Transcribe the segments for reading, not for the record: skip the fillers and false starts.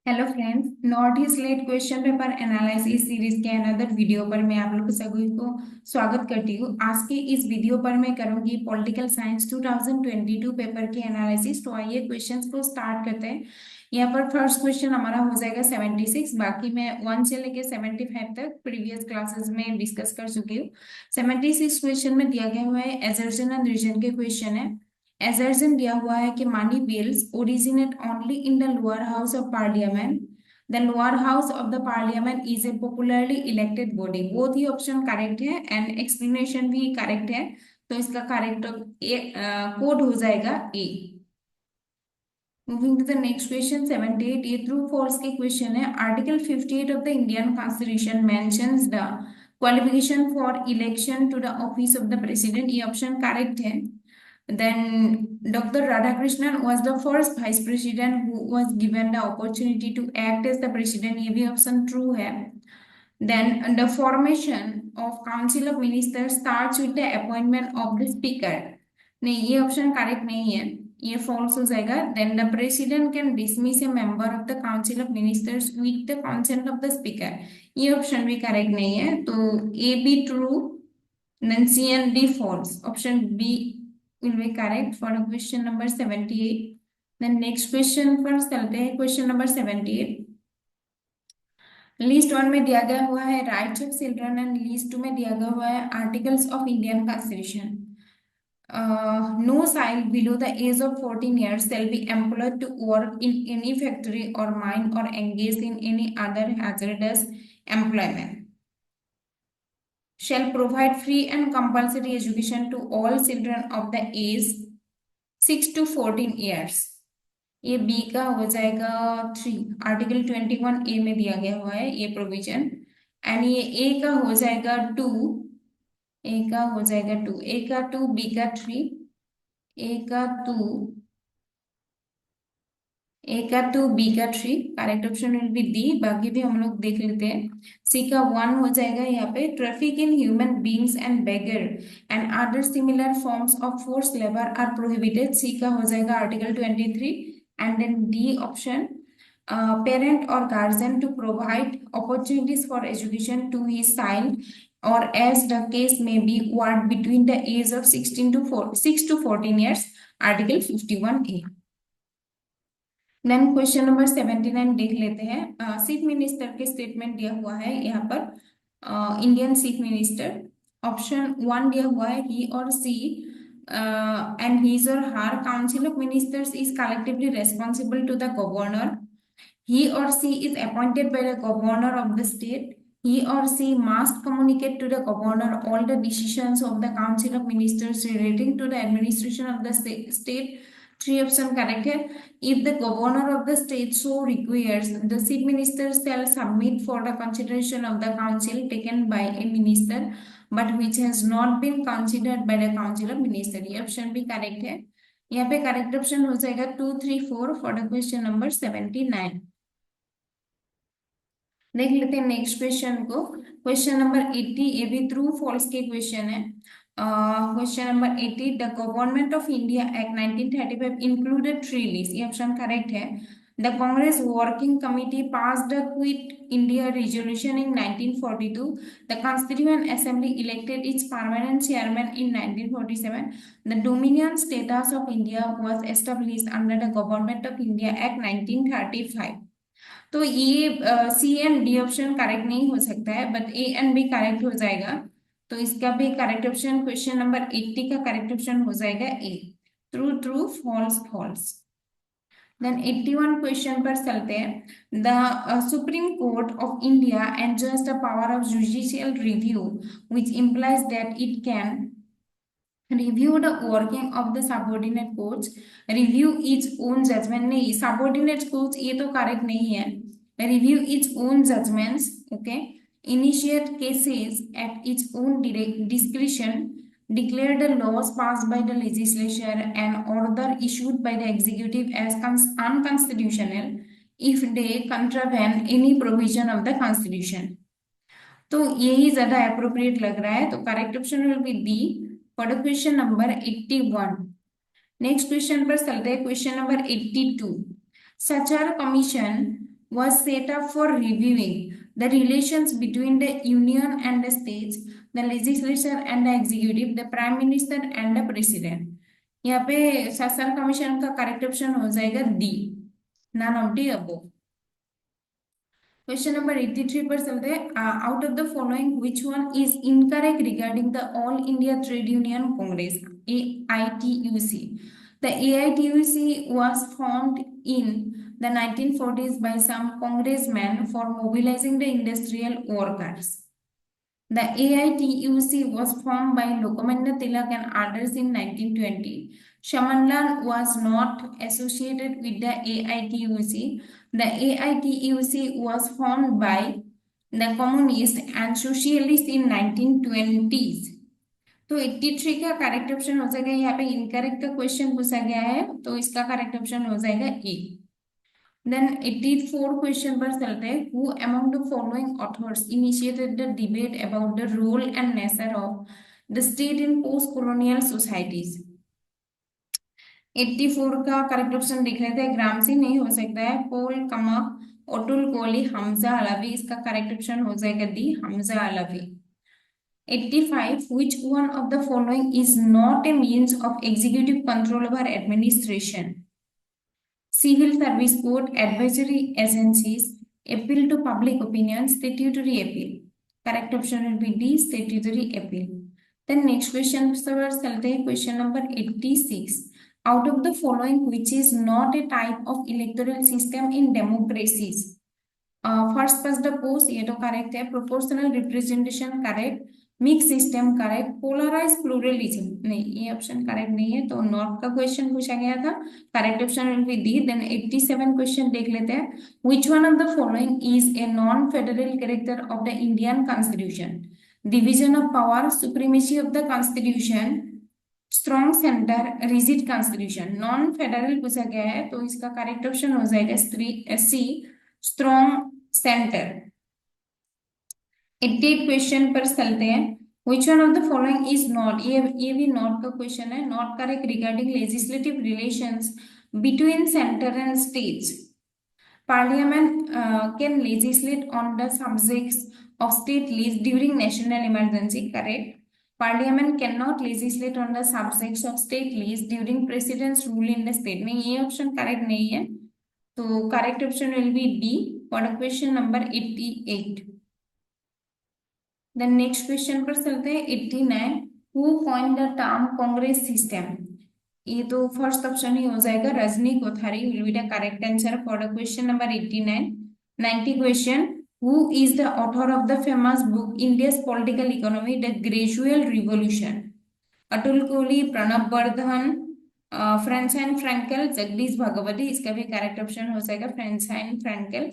Hello friends, north east late question paper analysis series के another video पर मैं आप लोग सभी को स्वागत करती हूँ। आज के इस वीडियो पर मैं करूंगी पॉलिटिकल साइंस 2022 पेपर के एनालिसिस। तो आइए क्वेश्चंस को स्टार्ट करते हैं। यहाँ पर फर्स्ट क्वेश्चन हमारा हो जाएगा 76। बाकी मैं 1 से लेके 75 तक प्रीवियस क्लासेस में डिस्कस कर चुकी हूँ। 76 क्वेश्चन में दिया गया हुआ है एजर्शन एंड रीजन के क्वेश्चन है। Assertion दिया हुआ है कि many bills originate only in the lower house of parliament. The lower house of the parliament is a popularly elected body. Both ही ऑप्शन करेक्ट है एंड एक्सप्लेनेशन भी correct है। तो इसका करेक्ट कोड हो जाएगा A. Moving to the next question 78। ये true false के क्वेश्चन है। Article 58 of the Indian constitution mentions the qualification for election to the office of the president. ये ऑप्शन करेक्ट है। Then Dr. Radhakrishnan was the first vice president who was given the opportunity to act as the president. ये भी option true है। Then the formation of council of ministers starts with the appointment of the speaker. नहीं, ये option correct नहीं है, ये false हो जाएगा। Then the president can dismiss a member of the council of ministers with the consent of the speaker. ये option भी correct नहीं है, तो A B true, then C and D false. Option B will be correct for the question number 78. Then next question पर चलते हैं, question number 78। List one में दिया गया हुआ है rights of children and list two में दिया गया हुआ है articles of Indian constitution. No child below the age of 14 years shall be employed to work in any factory or mine or engaged in any other hazardous employment. Shall provide free and compulsory education to all children of the age 6 to 14 years. ये B का हो जाएगा 3। Article 21 ए में दिया गया हुआ है ये प्रोविजन। एंड ये ए का हो जाएगा 2। ए का हो जाएगा 2, ए का 2, बी का 3, ए का 2, ए का 2, बी का 3। Correct option will be D. बाकी भी हम लोग देख लेते हैं। सी का 1 हो जाएगा यहाँ पे traffic in human beings and beggar and other similar forms of force labour are prohibited. C का हो जाएगा article 23। And then D option parent or guardian to provide opportunities for education to his child or as the case may be what between the age of 6 to 14 years, article 51A। Then question number 79 देख लेते हैं। Chief minister के statement दिया हुआ है यहाँ पर। Indian chief minister option 1 दिया हुआ है ही और सी and his or her council of ministers is collectively responsible to the governor. He or she is appointed by the governor of the state. He or she must communicate to the governor all the decisions of the council of ministers relating to the administration of the state. 3 option correct है। If the governor of the state so requires, the chief minister shall submit for the consideration of the council taken by a minister, but which has not been considered by the council of ministers। ये option भी correct है। यहाँ पे correct option हो जाएगा 2, 3, 4 for the question number 79। देख लेते हैं नेक्स्ट क्वेश्चन को। क्वेश्चन नंबर 80 ये भी ट्रू फॉल्स के क्वेश्चन है। Question number 80 the government of India act 1935 included 3 list. ये ऑप्शन करेक्ट है। The Congress working committee passed the quit India resolution in 1942। The constituent assembly elected it's permanent chairman in 1947। The dominion status of India was established under the government of India act 1935। तो ये सी and D option correct नहीं हो सकता है, but A and B correct हो जाएगा। तो इसका भी करेक्ट ऑप्शन क्वेश्चन नंबर 80 का करेक्ट ऑप्शन हो जाएगा A. True true, false false. Then 81 question पर चलते हैं। The supreme court of India enjoys the power of judicial review which implies that it can review the working of the subordinate courts, review its own judgment। नहीं, subordinate courts ये तो correct नहीं है। review its own judgments, okay, initiate cases at its own discretion, declare the laws passed by the legislature and order issued by the executive as unconstitutional if they contravene any provision of the constitution। तो यही ज्यादा appropriate लग रहा है, तो correct option will be D for the question number 81। Next question पर चलते हैं, question number 82। सचार commission was set up for reviewing the relations between the union and the states, the legislature and the executive, the prime minister and the president. यहाँ पे शासन commission का correct option हो जाएगा D, none of the above. Question number 83 पर चलते हैं. Out of the following, which one is incorrect regarding the All India Trade Union Congress (AITUC)? The AITUC was formed in the 1940s by some congressmen for mobilizing the industrial workers. The AITUC was formed by Lokmanya Tilak and others in 1920. Shamanlal was not associated with the AITUC. The AITUC was formed by the communists and socialists in 1920s. तो 83 का correct option हो जाएगा. यहाँ पे incorrect का question पूछा गया है, तो इसका करेक्ट ऑप्शन हो जाएगा ए. Then 84 question पर चलते हैं. Who among the following authors initiated the debate about the role and nature of the state in post-colonial societies? 84 का करेक्ट ऑप्शन देख लेते हैं. ग्रामसी नहीं हो सकता है. पोल कमक, अतुल कोहली, हमजा अलवी. इसका करेक्ट ऑप्शन हो जाएगा D, Hamza Alvi. 85. Which one of the following is not a means of executive control over administration? Civil Service Code, advisory agencies, appeal to public opinion, statutory appeal. Correct option will be D, statutory appeal. Then next question पर चलते हैं. Question number 86. Out of the following, which is not a type of electoral system in democracies? First past the post, ये तो correct है. Proportional representation correct. Mix system correct. Polarise pluralism नहीं, ये option correct नहीं है. तो not का question पूछा गया था. Correct option will be D. Then 87 question देख लेते हैं. Which one of the following is a non federal character of the Indian constitution? Division of power, supremacy of the constitution, strong centre, rigid constitution. Non federal पूछा गया है, तो इसका correct option हो जाएगा सी, स्ट्रॉन्ग सेंटर. 88 क्वेश्चन पर चलते हैं. Which one of the following is not? ये भी नॉट का क्वेश्चन है. Not correct regarding legislative relations between centre and states. Parliament can legislate on the subjects of state lease during national emergency. Correct. Parliament cannot legislate on the subjects of state lease during president's rule in the state. नहीं, ये option correct नहीं है. तो correct option will be D for question number 88. The next question पर चलते हैं. 89. Who coined the term Congress system? ये तो फर्स्ट ऑप्शन ही हो जाएगा. Rajni Kothari will be the correct answer for the question number 89. 90 question. Who is the author of the famous book India's Political Economy, The Gradual Revolution? Atul Kohli, Pranab Bardhan, Francis Frankel, Jagdish Bhagwati. इसका भी correct option हो जाएगा Francis Frankel.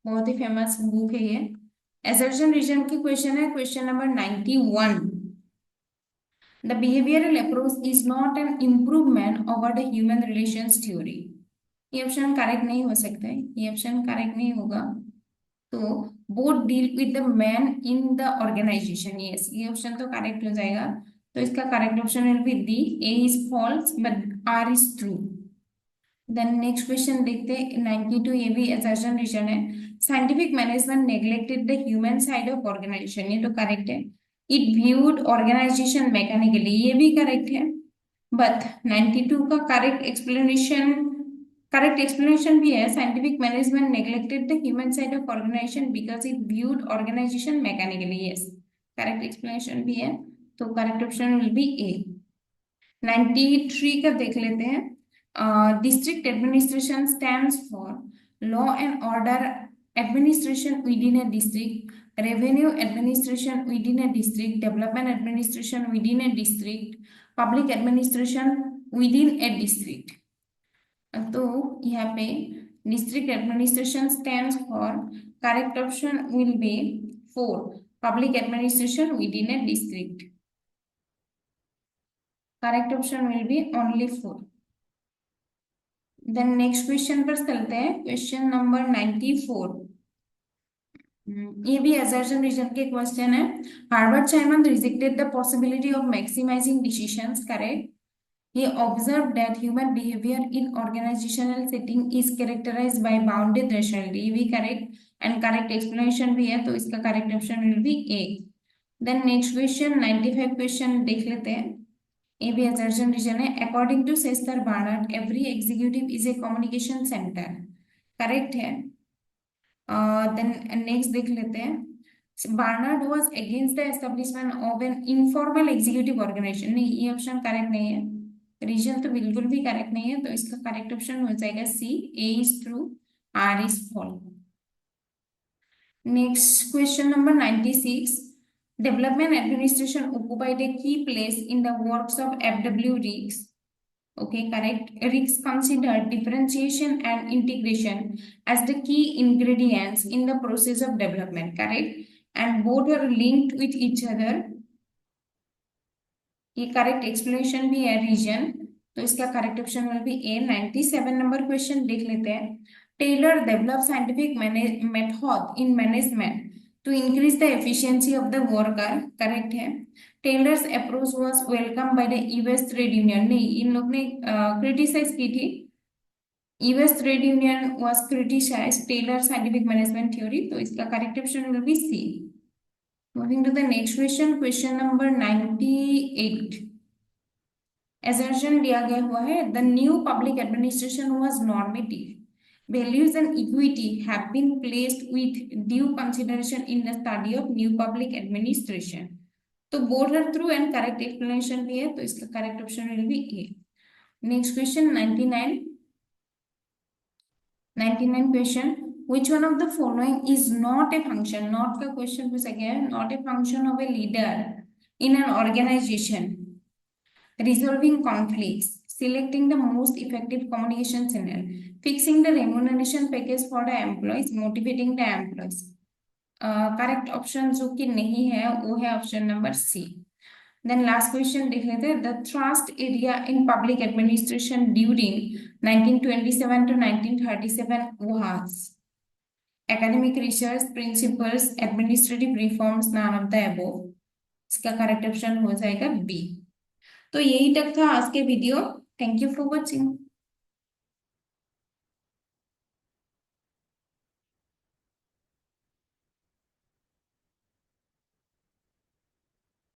बहुत ही famous book है ये. Assertion region की question है. Question number 91. The behavioral approach is not an improvement over the human relations theory. ये ऑप्शन करेक्ट नहीं हो सकता है. ये ऑप्शन करेक्ट नहीं होगा. तो both deal with the man in the organization. Yes, ये ऑप्शन तो करेक्ट हो जाएगा. तो इसका correct option will be D. A is false but R is true. Then next question देखते हैं. 92. ये भी assertion region है. Scientific management neglected the human side of organization. ये तो करेक्ट है. It viewed organization mechanically. ये भी करेक्ट है. But 92 का करेक्ट एक्सप्लेनेशन भी है. Scientific management neglected the human side of organization because it viewed organization mechanically. Yes, correct explanation भी है. तो करेक्ट ऑप्शन विल बी ए. 93 का देख लेते हैं. District administration stands for law and order administration within a district, revenue administration within a district, development administration within a district, public administration within a district. तो यहाँ पे district administration stands for, correct option will be 4, public administration within a district. Correct option will be only 4. Then next question पर चलते हैं. Question number 94. ये भी assertion region के question है. Harvard chairman rejected the possibility of maximising decisions. Correct. He observed that human behavior in organizational setting is characterized by bounded rationality. ये भी correct and correct explanation भी है, तो इसका correct option will be A. Then next question 95 question देख लेते हैं. ये भी assertion region है. According to Cesar Barnard, every executive is a communication center. Correct है. Then next देख लेते हैं. Barnard was against the establishment of an informal executive organization. नहीं, ये ऑप्शन करेक्ट नहीं है. रीजन तो बिल्कुल भी करेक्ट नहीं है, तो इसका करेक्ट ऑप्शन हो जाएगा C. A is true, R is false. Next question number 96. Development administration occupied a key place in the works of F.W. Riggs. Okay, correct. Riggs considered differentiation and integration as the key ingredients in the process of development. Correct. And both are linked with each other. ये correct explanation भी है reason, तो इसका correct option will be A. 97 number question देख लेते हैं. Taylor develop scientific method in management to increase the efficiency of the worker. Correct है. Taylor's approach was welcome by the US trade union. नहीं, इन लोग ने क्रिटिसाइज की थी. US trade union was criticise Taylor scientific management theory, तो इसका correct option will be C. Moving to the next question, question number 98. assertion दिया गया हुआ है. The new public administration was normative. Values and equity have been placed with due consideration in the study of new public administration. तो both are true and correct explanation भी है, तो इसका correct option will be A. Next question 99. 99 question. Which one of the following is not a function? Not का question पूछा गया है. Not a function of a leader in an organization. Resolving conflicts, selecting the most effective communication channel, fixing the remuneration package for the employees, motivating the employees. Correct option जो कि नहीं है वो है option number C. Then last question देख लेते हैं. The thrust area in public administration during 1927 to 1937 was academic research, principles, administrative reforms, none of the above. इसका करेक्ट ऑप्शन हो जाएगा बी. तो यही तक था आज के video. Thank you for watching.